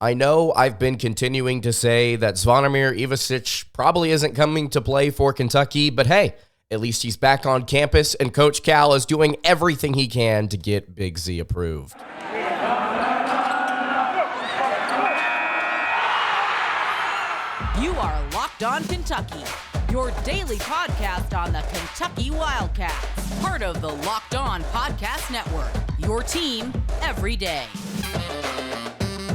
I know I've been continuing to say that Zvonimir Ivisic probably isn't coming to play for Kentucky, but hey, at least he's back on campus, and Coach Cal is doing everything he can to get Big Z approved. You are Locked On Kentucky, your daily podcast on the Kentucky Wildcats, part of the Locked On Podcast Network, your team every day.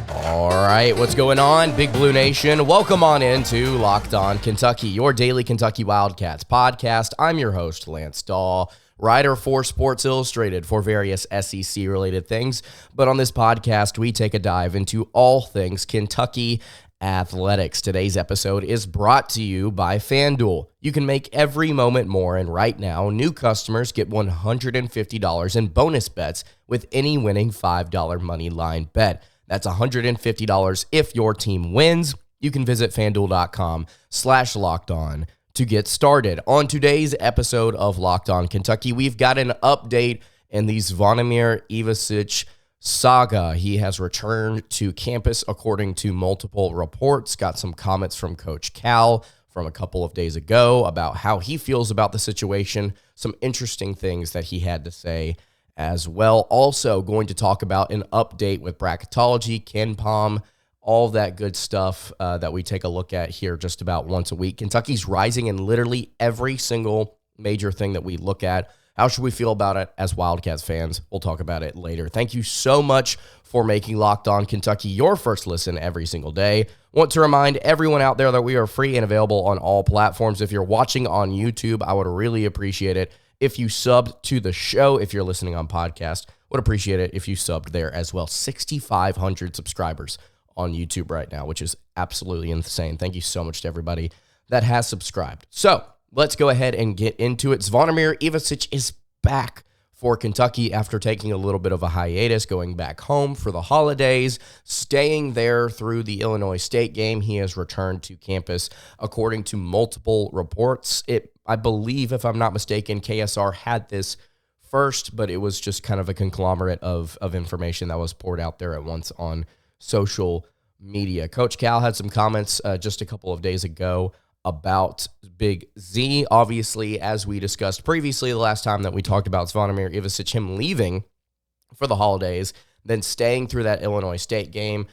All right, what's going on, Big Blue Nation? Welcome on into Locked On Kentucky, your daily Kentucky Wildcats podcast. I'm your host, Lance Dawe, writer for Sports Illustrated for various SEC-related things. But on this podcast, we take a dive into all things Kentucky athletics. Today's episode is brought to you by FanDuel. You can make every moment more, and right now, new customers get $150 in bonus bets with any winning $5 money line bet. That's $150 if your team wins. You can visit FanDuel.com/LockedOn to get started. On today's episode of Locked On Kentucky, we've got an update in the Zvonimir Ivisic saga. He has returned to campus according to multiple reports. Got some comments from Coach Cal from a couple of days ago about how he feels about the situation. Some interesting things that he had to say as well. Also going to talk about an update with Bracketology, KenPom, all that good stuff that we take a look at here just about once a week. Kentucky's rising in literally every single major thing that we look at. How should we feel about it as Wildcats fans? We'll talk about it later. Thank you so much for making Locked On Kentucky your first listen every single day. Want to remind everyone out there that we are free and available on all platforms. If you're watching on YouTube, I would really appreciate it if you subbed to the show. If you're listening on podcast, would appreciate it if you subbed there as well. 6,500 subscribers on YouTube right now, which is absolutely insane. Thank you so much to everybody that has subscribed. So let's go ahead and get into it. Zvonimir Ivisic is back for Kentucky after taking a little bit of a hiatus, going back home for the holidays, staying there through the Illinois State game. He has returned to campus according to multiple reports. I believe, if I'm not mistaken, KSR had this first, but it was just kind of a conglomerate of information that was poured out there at once on social media. Coach Cal had some comments just a couple of days ago about Big Z. Obviously, as we discussed previously, the last time that we talked about Zvonimir Ivisic, him leaving for the holidays, then staying through that Illinois State game.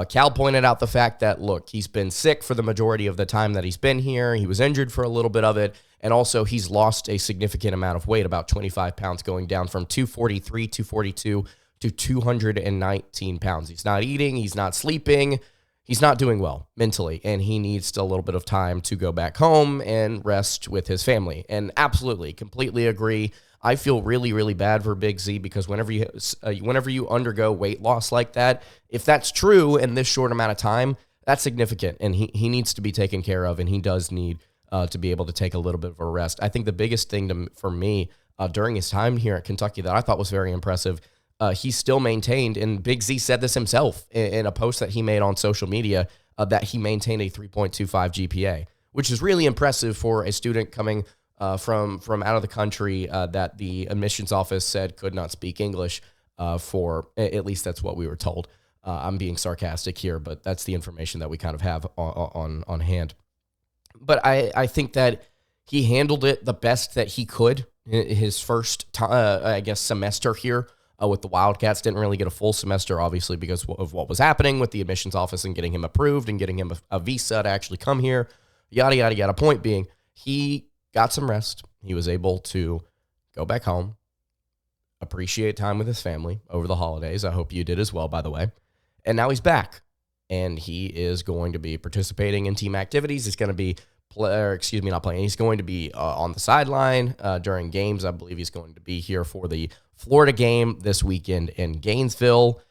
Cal pointed out the fact that, look, he's been sick for the majority of the time that he's been here. He was injured for a little bit of it. And also, he's lost a significant amount of weight, about 25 pounds, going down from 243, 242 to 219 pounds. He's not eating. He's not sleeping. He's not doing well mentally, and he needs a little bit of time to go back home and rest with his family. And absolutely, completely agree. I feel really, really bad for Big Z because whenever you undergo weight loss like that, if that's true in this short amount of time, that's significant, and he needs to be taken care of, and he does need to be able to take a little bit of a rest. I think the biggest thing for me during his time here at Kentucky that I thought was very impressive, he still maintained, and Big Z said this himself in a post that he made on social media, that he maintained a 3.25 GPA, which is really impressive for a student coming from out of the country that the admissions office said could not speak English for, at least that's what we were told. I'm being sarcastic here, but that's the information that we kind of have on hand. But I think that he handled it the best that he could. His first, semester here with the Wildcats, didn't really get a full semester, obviously, because of what was happening with the admissions office and getting him approved and getting him a visa to actually come here, yada, yada, yada. Point being, he got some rest. He was able to go back home, appreciate time with his family over the holidays. I hope you did as well, by the way. And now he's back, and he is going to be participating in team activities. He's going to be not playing. He's going to be on the sideline during games. I believe he's going to be here for the Florida game this weekend in Gainesville.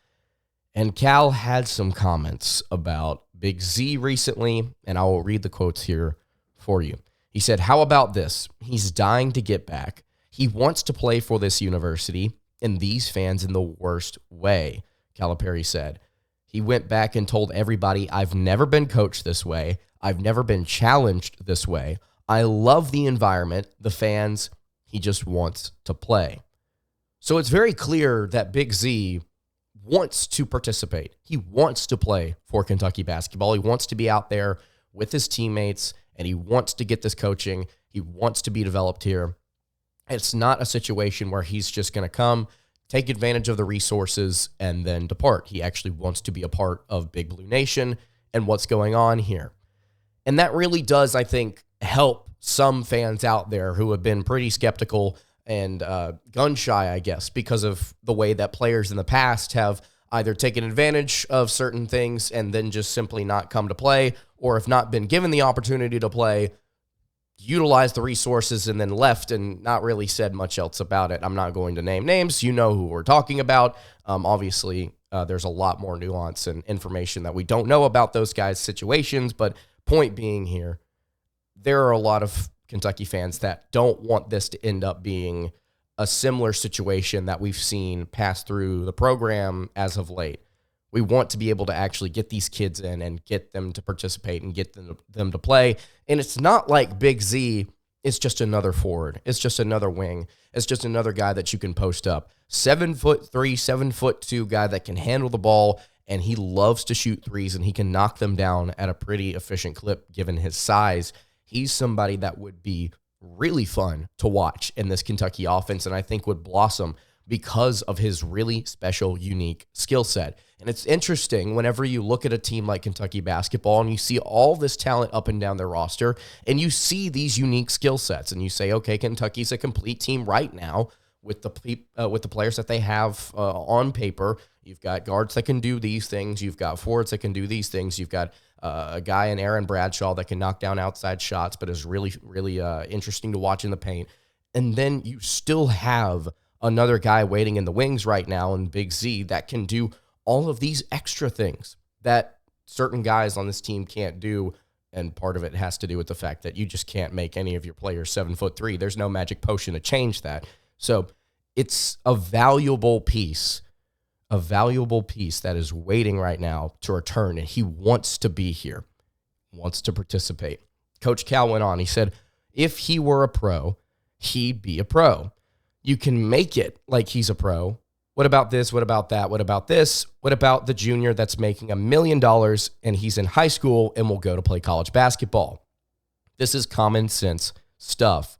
And Cal had some comments about Big Z recently, and I will read the quotes here for you. He said, "How about this? He's dying to get back. He wants to play for this university and these fans in the worst way," Calipari said. He went back and told everybody, "I've never been coached this way. I've never been challenged this way. I love the environment, the fans. He just wants to play." So it's very clear that Big Z wants to participate. He wants to play for Kentucky basketball. He wants to be out there with his teammates, and he wants to get this coaching. He wants to be developed here. It's not a situation where he's just going to come, take advantage of the resources, and then depart. He actually wants to be a part of Big Blue Nation and what's going on here. And that really does, I think, help some fans out there who have been pretty skeptical and gun-shy, I guess, because of the way that players in the past have either taken advantage of certain things and then just simply not come to play, or if not been given the opportunity to play, utilized the resources and then left and not really said much else about it. I'm not going to name names. You know who we're talking about. Obviously, there's a lot more nuance and information that we don't know about those guys' situations, but point being here, there are a lot of Kentucky fans that don't want this to end up being a similar situation that we've seen pass through the program as of late. We want to be able to actually get these kids in and get them to participate and get them to play. And it's not like Big Z is just another forward. It's just another wing. It's just another guy that you can post up. 7'3", 7'2" guy that can handle the ball, and he loves to shoot threes, and he can knock them down at a pretty efficient clip given his size. He's somebody that would be really fun to watch in this Kentucky offense, and I think would blossom because of his really special, unique skill set. And it's interesting whenever you look at a team like Kentucky basketball and you see all this talent up and down their roster, and you see these unique skill sets, and you say, okay, Kentucky's a complete team right now with the players that they have on paper. You've got guards that can do these things. You've got forwards that can do these things. You've got a guy in Aaron Bradshaw that can knock down outside shots, but is really, really interesting to watch in the paint. And then you still have another guy waiting in the wings right now in Big Z that can do all of these extra things that certain guys on this team can't do. And part of it has to do with the fact that you just can't make any of your players 7'3". There's no magic potion to change that. So it's a valuable piece that is waiting right now to return, and he wants to be here, wants to participate. Coach Cal went on. He said, if he were a pro, he'd be a pro. You can make it like he's a pro. What about this? What about that? What about this? What about the junior that's making $1 million and he's in high school and will go to play college basketball? This is common sense stuff.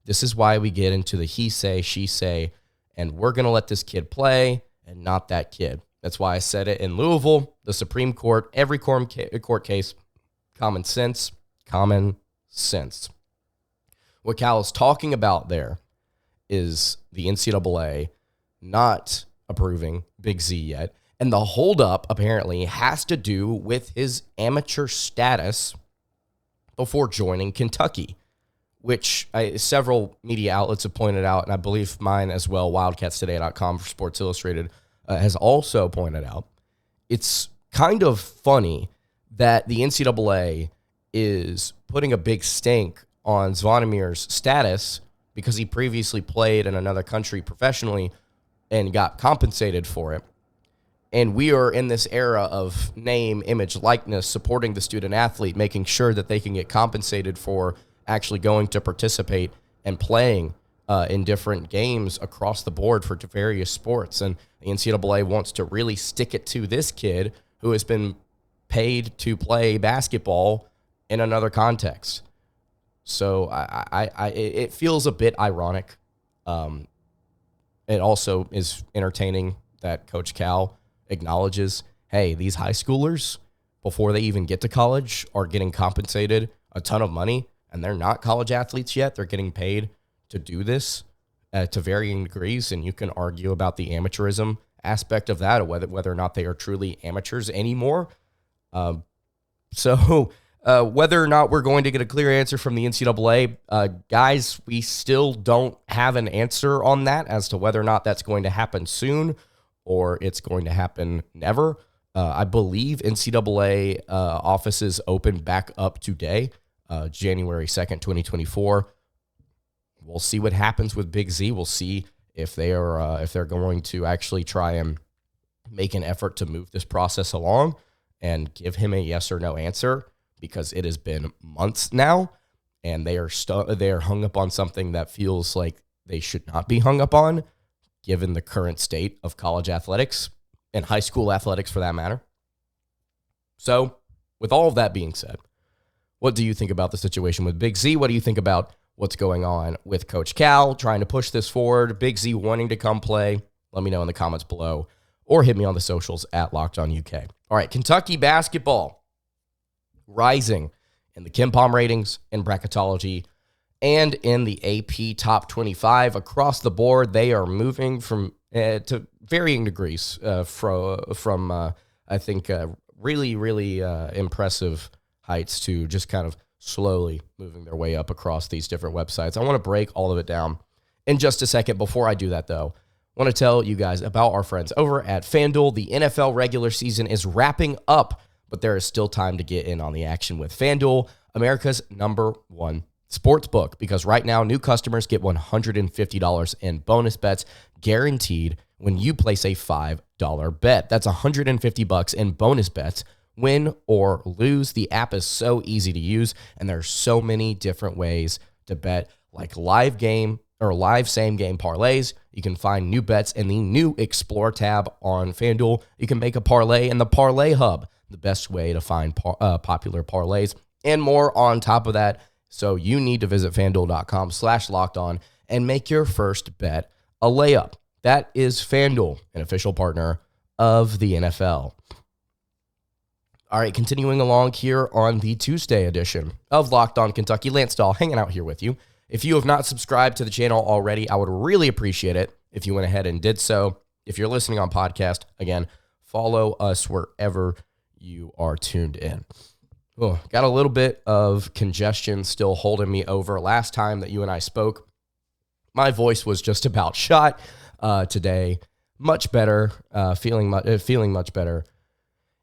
This is why we get into the he say, she say, and we're going to let this kid play and not that kid. That's why I said it in Louisville, the Supreme Court, every court case, common sense, common sense. What Cal is talking about there is the NCAA not approving Big Z yet. And the holdup apparently has to do with his amateur status before joining Kentucky, which several media outlets have pointed out, and I believe mine as well, wildcatstoday.com for Sports Illustrated, has also pointed out. It's kind of funny that the NCAA is putting a big stink on Zvonimir's status because he previously played in another country professionally and got compensated for it. And we are in this era of name, image, likeness, supporting the student athlete, making sure that they can get compensated for actually going to participate and playing in different games across the board for various sports. And the NCAA wants to really stick it to this kid who has been paid to play basketball in another context. So it feels a bit ironic. It also is entertaining that Coach Cal acknowledges, hey, these high schoolers, before they even get to college, are getting compensated a ton of money, and they're not college athletes yet. They're getting paid to do this to varying degrees, and you can argue about the amateurism aspect of that, or whether or not they are truly amateurs anymore. So whether or not we're going to get a clear answer from the NCAA, guys, we still don't have an answer on that as to whether or not that's going to happen soon or it's going to happen never. I believe NCAA offices open back up today, January 2nd, 2024. We'll see what happens with Big Z. We'll see if they're going to actually try and make an effort to move this process along and give him a yes or no answer, because it has been months now, and they are hung up on something that feels like they should not be hung up on, given the current state of college athletics and high school athletics for that matter. So, with all of that being said, what do you think about the situation with Big Z? What do you think about what's going on with Coach Cal trying to push this forward? Big Z wanting to come play? Let me know in the comments below or hit me on the socials at LockedOnUK. All right, Kentucky basketball rising in the KenPom ratings, in Bracketology, and in the AP Top 25 across the board. They are moving from to varying degrees from I think really impressive heights to just kind of slowly moving their way up across these different websites. I want to break all of it down in just a second. Before I do that, though, I want to tell you guys about our friends over at FanDuel. The NFL regular season is wrapping up, but there is still time to get in on the action with FanDuel, America's #1 sports book, because right now new customers get $150 in bonus bets guaranteed when you place a $5 bet. That's $150 in bonus bets, win or lose. The app is so easy to use, and there's so many different ways to bet, like live game or live same game parlays. You can find new bets in the new Explore tab on FanDuel. You can make a parlay in the Parlay Hub, the best way to find popular parlays, and more on top of that. So you need to visit FanDuel.com/lockedon and make your first bet a layup. That is FanDuel, an official partner of the NFL. All right, continuing along here on the Tuesday edition of Locked On Kentucky. Lance Dawe hanging out here with you. If you have not subscribed to the channel already, I would really appreciate it if you went ahead and did so. If you're listening on podcast, again, follow us wherever you are tuned in. Oh, got a little bit of congestion still holding me over. Last time that you and I spoke, my voice was just about shot. Today, much better, feeling much better,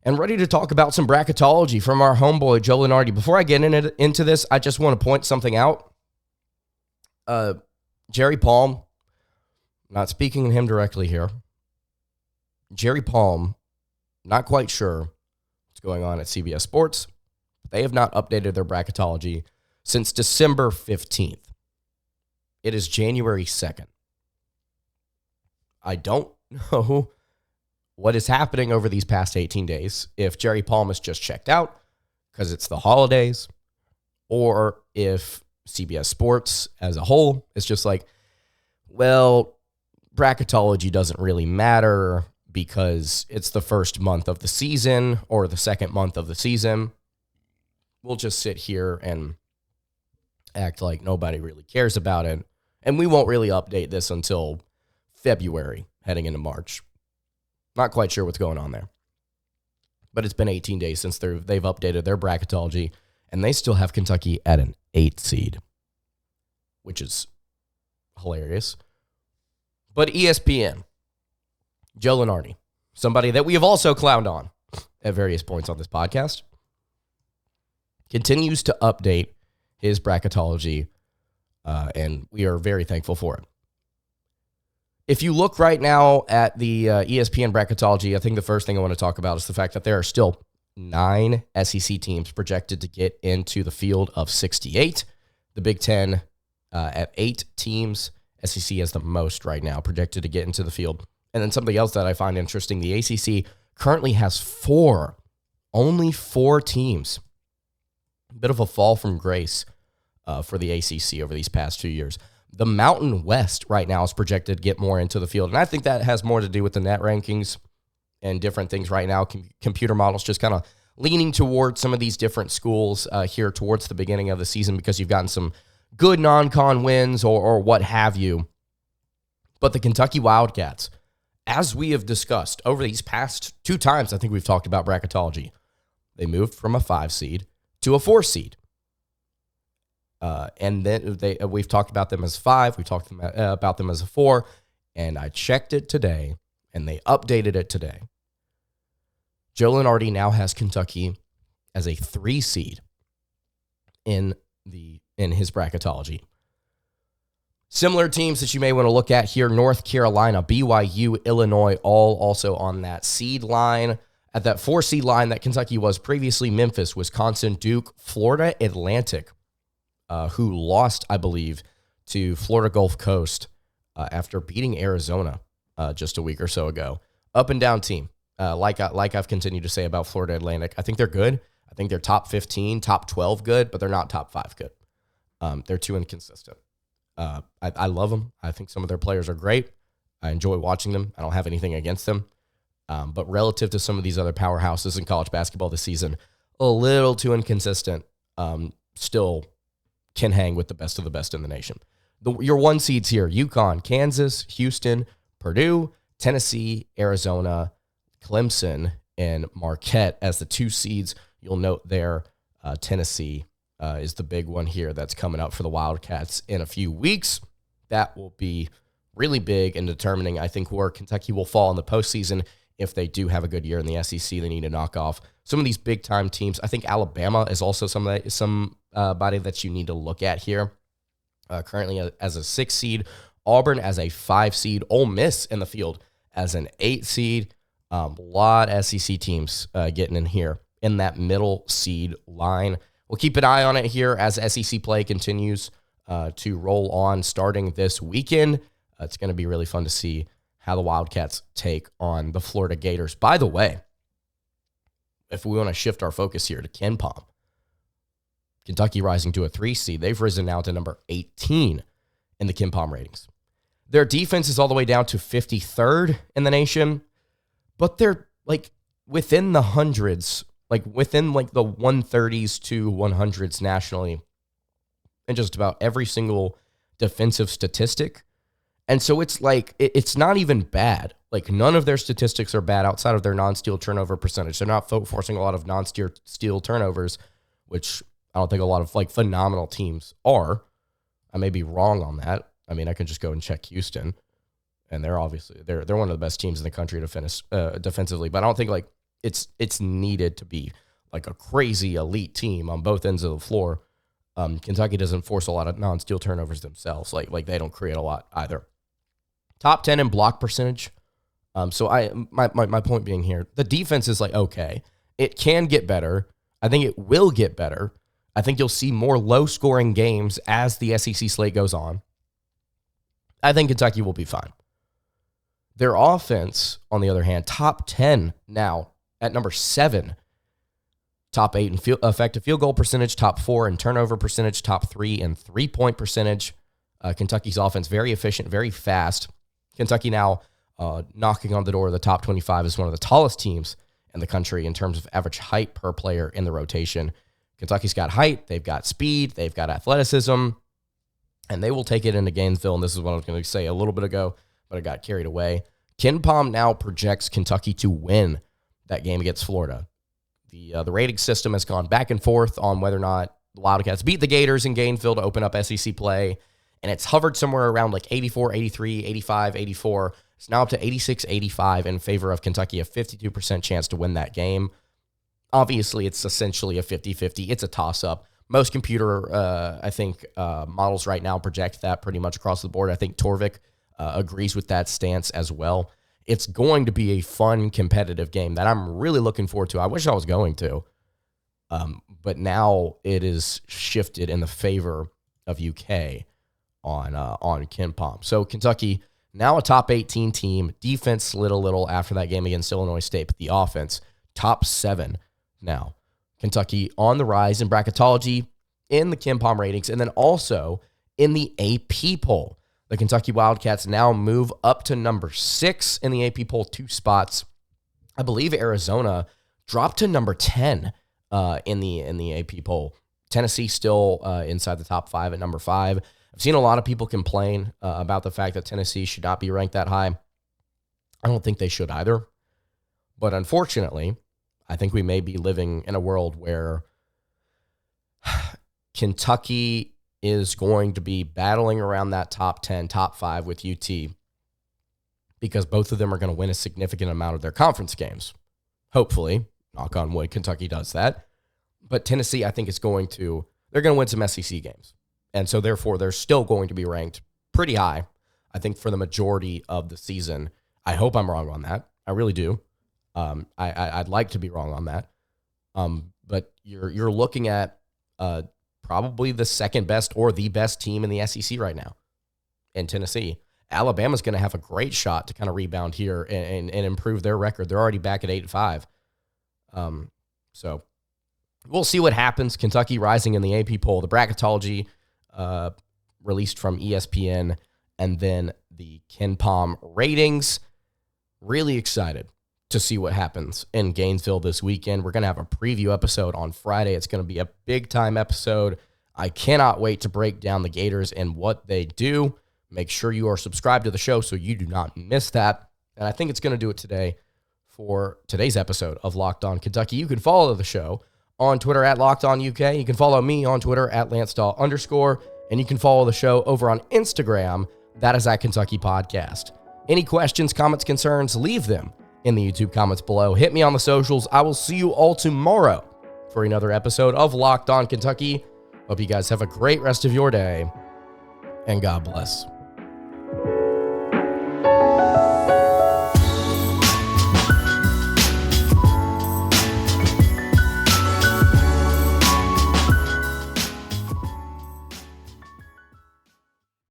and ready to talk about some bracketology from our homeboy Joe Lunardi. Before I get into this, I just want to point something out. Jerry Palm, not speaking to him directly here. Jerry Palm, not quite sure what's going on at CBS Sports. They have not updated their bracketology since December 15th. It is January 2nd. I don't know what is happening over these past 18 days, if Jerry Palm has just checked out because it's the holidays, or if CBS Sports as a whole is just like, well, bracketology doesn't really matter because it's the first month of the season or the second month of the season. We'll just sit here and act like nobody really cares about it, and we won't really update this until February, heading into March. Not quite sure what's going on there. But it's been 18 days since they've updated their bracketology, and they still have Kentucky at an 8 seed, which is hilarious. But ESPN, Joe Lunardi, somebody that we have also clowned on at various points on this podcast, continues to update his bracketology, and we are very thankful for it. If you look right now at the ESPN bracketology, I think the first thing I want to talk about is the fact that there are still 9 SEC teams projected to get into the field of 68. The Big Ten at 8 teams. SEC has the most right now projected to get into the field. And then something else that I find interesting, the ACC currently has 4, only 4 teams. A bit of a fall from grace for the ACC over these past 2 years. The Mountain West right now is projected to get more into the field. And I think that has more to do with the net rankings and different things right now. Computer models just kind of leaning towards some of these different schools here towards the beginning of the season because you've gotten some good non-con wins or what have you. But the Kentucky Wildcats, as we have discussed over these past 2 times, I think we've talked about bracketology, they moved from a 5 seed to a 4 seed. And then we've talked about them as 5. We talked about them as a 4. And I checked it today, and they updated it today. Joe Lunardi now has Kentucky as a 3 seed in his bracketology. Similar teams that you may want to look at here: North Carolina, BYU, Illinois, all also on that seed line. At that 4 seed line that Kentucky was previously, Memphis, Wisconsin, Duke, Florida Atlantic, who lost, I believe, to Florida Gulf Coast after beating Arizona just a week or so ago. Up and down team. Like I've continued to say about Florida Atlantic, I think they're good. I think they're top 15, top 12 good, but they're not top 5 good. They're too inconsistent. I love them. I think some of their players are great. I enjoy watching them. I don't have anything against them. But relative to some of these other powerhouses in college basketball this season, a little too inconsistent. Still can hang with the best of the best in the nation. Your 1 seeds here: UConn, Kansas, Houston, Purdue, Tennessee, Arizona, Clemson, and Marquette as the 2 seeds. You'll note there, Tennessee is the big one here that's coming up for the Wildcats in a few weeks. That will be really big in determining, I think, where Kentucky will fall in the postseason. If they do have a good year in the SEC, they need to knock off some of these big-time teams. I think Alabama is also somebody that you need to look at here. Currently as a 6 seed, Auburn as a 5 seed, Ole Miss in the field as an 8 seed. A lot of SEC teams getting in here in that middle seed line. We'll keep an eye on it here as SEC play continues to roll on starting this weekend. It's going to be really fun to see how the Wildcats take on the Florida Gators. By the way, if we want to shift our focus here to KenPom, Kentucky rising to a 3 seed. They've risen now to number 18 in the KenPom ratings. Their defense is all the way down to 53rd in the nation, but they're like within the hundreds, like within like the 130s to 100s nationally in just about every single defensive statistic. And so it's like, it's not even bad. Like none of their statistics are bad outside of their non-steal turnover percentage. They're not forcing a lot of non-steal turnovers, which I don't think a lot of like phenomenal teams are. I may be wrong on that. I mean, I can just go and check Houston, and they're obviously they're one of the best teams in the country to finish defensively. But I don't think like it's needed to be like a crazy elite team on both ends of the floor. Kentucky doesn't force a lot of non-steal turnovers themselves. Like they don't create a lot either. Top 10 in block percentage. So my point being here, the defense is like, okay, it can get better. I think it will get better. I think you'll see more low-scoring games as the SEC slate goes on. I think Kentucky will be fine. Their offense, on the other hand, top 10 now at number 7. Top 8 in effective field goal percentage, top 4 in turnover percentage, top 3 in three-point percentage. Kentucky's offense, very efficient, very fast. Kentucky now knocking on the door of the top 25 is one of the tallest teams in the country in terms of average height per player in the rotation. Kentucky's got height, they've got speed, they've got athleticism, and they will take it into Gainesville. And this is what I was going to say a little bit ago, but I got carried away. KenPom now projects Kentucky to win that game against Florida. The rating system has gone back and forth on whether or not the Wildcats beat the Gators in Gainesville to open up SEC play, and it's hovered somewhere around like 84, 83, 85, 84. It's now up to 86, 85 in favor of Kentucky, a 52% chance to win that game. Obviously, it's essentially a 50-50. It's a toss-up. Most computer, models right now project that pretty much across the board. I think Torvik agrees with that stance as well. It's going to be a fun, competitive game that I'm really looking forward to. I wish I was going to, but now it is shifted in the favor of UK on KenPom. So Kentucky, now a top 18 team. Defense slid a little after that game against Illinois State, but the offense, top 7 now. Kentucky on the rise in bracketology, in the KenPom ratings, and then also in the AP poll. The Kentucky Wildcats now move up to number 6 in the AP poll, 2 spots. I believe Arizona dropped to number 10 in the AP poll. Tennessee still inside the top 5 at number 5. I've seen a lot of people complain about the fact that Tennessee should not be ranked that high. I don't think they should either. But unfortunately, I think we may be living in a world where Kentucky is going to be battling around that top 10, top 5 with UT because both of them are going to win a significant amount of their conference games. Hopefully, knock on wood, Kentucky does that. But Tennessee, I think, they're going to win some SEC games. And so, therefore, they're still going to be ranked pretty high, I think, for the majority of the season. I hope I'm wrong on that. I really do. I'd like to be wrong on that. But you're looking at probably the second best or the best team in the SEC right now in Tennessee. Alabama's going to have a great shot to kind of rebound here and improve their record. They're already back at 8-5. So we'll see what happens. Kentucky rising in the AP poll. The Bracketology released from ESPN, and then the KenPom ratings. Really excited to see what happens in Gainesville this weekend. We're going to have a preview episode on Friday. It's going to be a big-time episode. I cannot wait to break down the Gators and what they do. Make sure you are subscribed to the show so you do not miss that. And I think it's going to do it today for today's episode of Locked On Kentucky. You can follow the show on Twitter at LockedOnUK. You can follow me on Twitter at LanceDawe_, and you can follow the show over on Instagram. That is at Kentucky Podcast. Any questions, comments, concerns, leave them in the YouTube comments below. Hit me on the socials. I will see you all tomorrow for another episode of Locked On Kentucky. Hope you guys have a great rest of your day, and God bless.